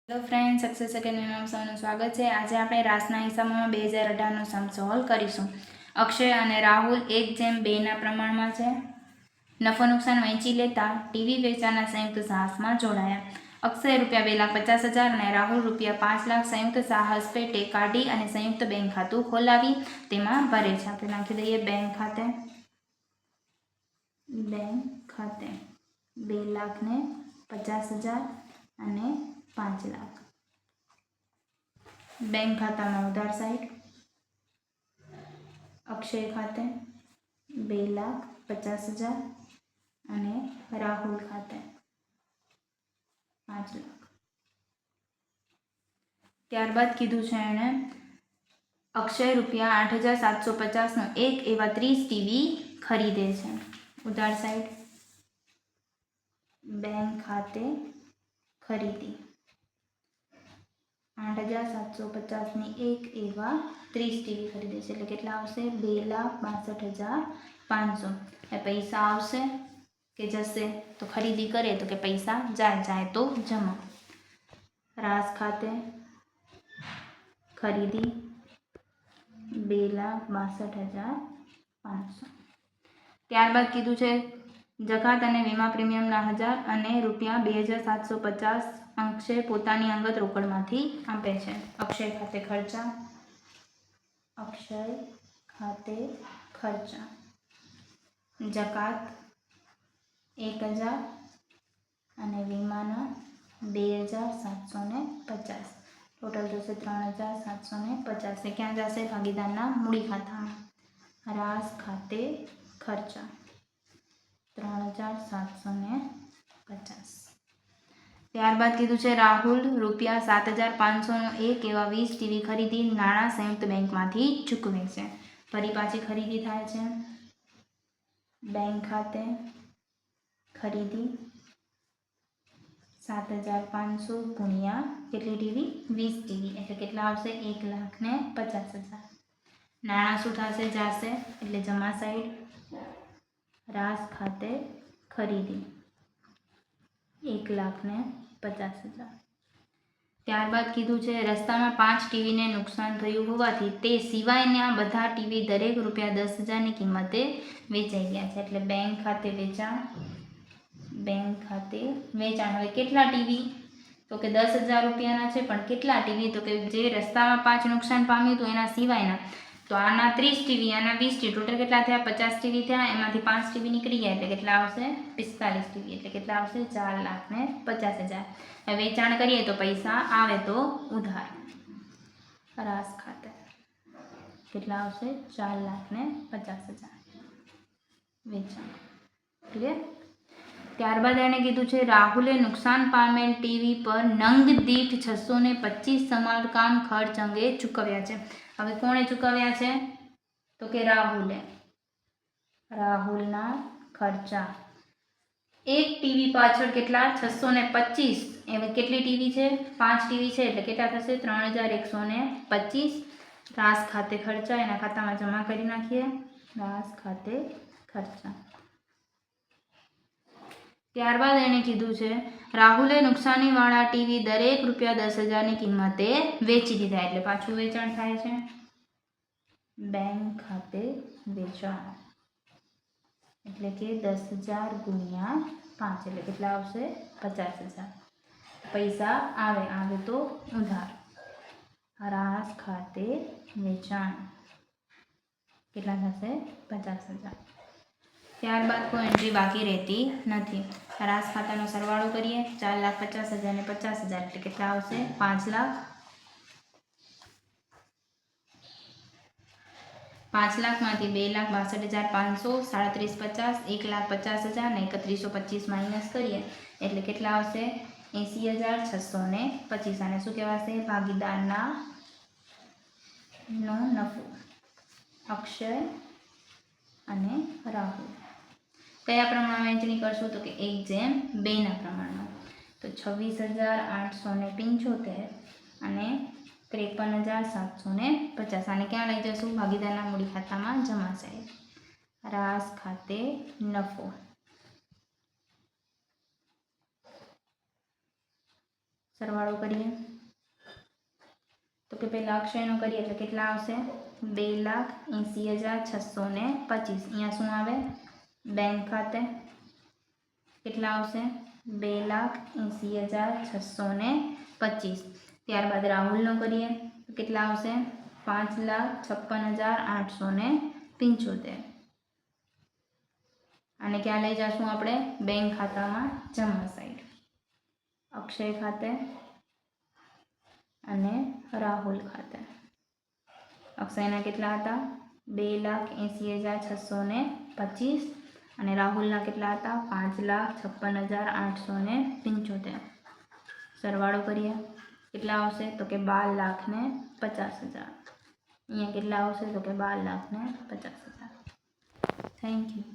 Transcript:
Hello friends, success एकेडमीમાં સૌનું સ્વાગત છે। આજે આપણે રાસના હિસાબોમાં 2018નો સમ સોલ્વ કરીશું। અક્ષય અને રાહુલ 1:2ના પ્રમાણમાં છે। નફો નુકસાન વહેંચી લેતા ટીવી વેચાણના સંયુક્ત સાહસમાં જોડાયા। અક્ષય ₹2,50,000 અને રાહુલ ₹5 લાખ સંયુક્ત સાહસ પેટે કાઢી અને સંયુક્ત બેંક ખાતું ખોલાવી તેમાં ભરે છે। આપણે નાખી દઈએ બેંક ખાતે ₹2,50,000 અને 5 લાખ। बैंक खाता में उधार साइड अक्षय खाते 2,50,000 અને રાહુલ ખાતે 5 લાખ। ત્યારબાદ કીધું છે એને અક્ષય ₹8,750 નો એક એવા 30 ટીવી ખરીદે છે। ઉધાર સાઈડ बैंक खाते खरीदी 8,750 ની એક એવા 30 ટીવી ખરીદે છે એટલે કેટલા આવશે 2,62,500। એ પૈસા આવશે કે જશે તો ખરીદી કરે તો કે પૈસા જાય તો જમા। રાસ ખાતે ખરીદી 2,62,500। ત્યારબાદ કીધું છે જકાત અને વીમા પ્રીમિયમના 1000 અને ₹2,750 અક્ષય પોતાની અંગત રોકડમાંથી આપે છે। અક્ષય ખાતે ખર્ચા જકાત 1,000 અને વીમાના 2,750 ટોટલ થશે 3,750। ક્યાં જશે ભાગીદારના મૂડી ખાતામાં। રાસ ખાતે ખર્ચા 3,750। ત્યારબાદ કીધું છે રાહુલ ₹7,500 નો એક એવા 20 ટીવી ખરીદી નાણાં સંયુક્ત બેંકમાંથી ચૂકવે છે। ફરી પાછી ખરીદી થાય છે। બેંક ખાતે ખરીદી 7,500 ગુણ્યા કેટલી ટીવી 20 ટીવી એટલે કેટલા આવશે 1,50,000। નાણાં શું થશે જશે એટલે જમા સાઈડ રાસ ખાતે ખરીદી 1,50,000। ત્યારબાદ કીધું છે રસ્તામાં 5 ટીવીને નુકસાન થયું હોવાથી તે સિવાયના બધા ટીવી દરેક ₹10,000ની કિંમતે વેચાઈ ગયા છે એટલે બેંક ખાતે વેચાણ। હવે કેટલા ટીવી તો કે 10,000 રૂપિયાના છે પણ કેટલા ટીવી તો કે જે રસ્તામાં 5 નુકસાન પામ્યું હતું એના સિવાયના તો આના 30 ટીવી આના 20 ટીવી ટોટલ કેટલા થયા 50 ટીવી થયા। એમાંથી 5 ટીવી નીકળી ગયા એટલે કેટલા આવશે 45 ટીવી એટલે કેટલા આવશે 4,50,000। હવે વેચાણ કરીએ તો પૈસા આવે તો ઉધાર રાસ ખાતે કેટલા આવશે 4,50,000 વેચાણ ક્લિયર। ત્યારબાદ એણે કીધું છે રાહુલે નુકસાન પામેલ ટીવી પર નંગ દીઠ 625 સમારકામ ખર્ચ અંગે ચૂકવ્યા છે। હવે કોણે ચૂકવ્યા છે તો કે રાહુલના ખર્ચા એક ટીવી પાછળ કેટલા 625 એવી કેટલી ટીવી છે 5 ટીવી છે એટલે કેટલા થશે 3,125। રાસ ખાતે ખર્ચા એના ખાતામાં જમા કરી નાખીએ રાસ ખાતે ખર્ચા। ત્યારબાદ એણે કીધું છે રાહુલે નુકસાનીવાળા ટીવી દરેક ₹10,000ની કિંમતે વેચી દીધા એટલે પાછું વેચાણ થાય છે। બેંક ખાતે વેચાણ એટલે કે 10,000 ગુણ્યા 5 એટલે કેટલા આવશે 50,000। પૈસા આવે તો ઉધાર રાસ ખાતે વેચાણ કેટલા થશે 50,000। ત્યારબાદ કોઈ એન્ટ્રી બાકી રહેતી નથી। રાસ ખાતાનો સરવાળો કરીએ 4,50,000 અને 50,000 એટલે કેટલા આવશે 5 લાખ। 5 લાખમાંથી 2,62,500 37,50 1,50,000 અને 3,125 માઇનસ કરીએ એટલે કેટલા આવશે 80,625। આને શું કહેવાશે ભાગીદારના નો નફો અક્ષય અને રાહુલ। કયા પ્રમાણમાં વહેંચણી કરશું તો કે 1:2ના પ્રમાણમાં તો 26,875 અને 53,750 આને ક્યાં લઈ જશું ભાગીદારના મૂડી ખાતામાં જમા સાઈડ રાસ ખાતે નફો સરવાળો કરીએ તો કે પહેલાં અક્ષયનો કરીએ એટલે કેટલા આવશે 2,80,625. અહીંયા શું આવે બેંક ખાતે કેટલા આવશે 2,80,625. ત્યારબાદ રાહુલનો કરીએ તો કેટલા આવશે 5,56,875. અને ક્યાં લઈ જશું આપણે બેંક ખાતામાં જમા સાઈડ અક્ષય ખાતે અને રાહુલ ખાતે. અક્ષયના કેટલા હતા 2,80,625 અને રાહુલના કેટલા હતા 5,56,875. સરવાળો કરીએ કેટલા આવશે તો કે 12,50,000. અહીંયા કેટલા આવશે તો કે 12,50,000. Thank you.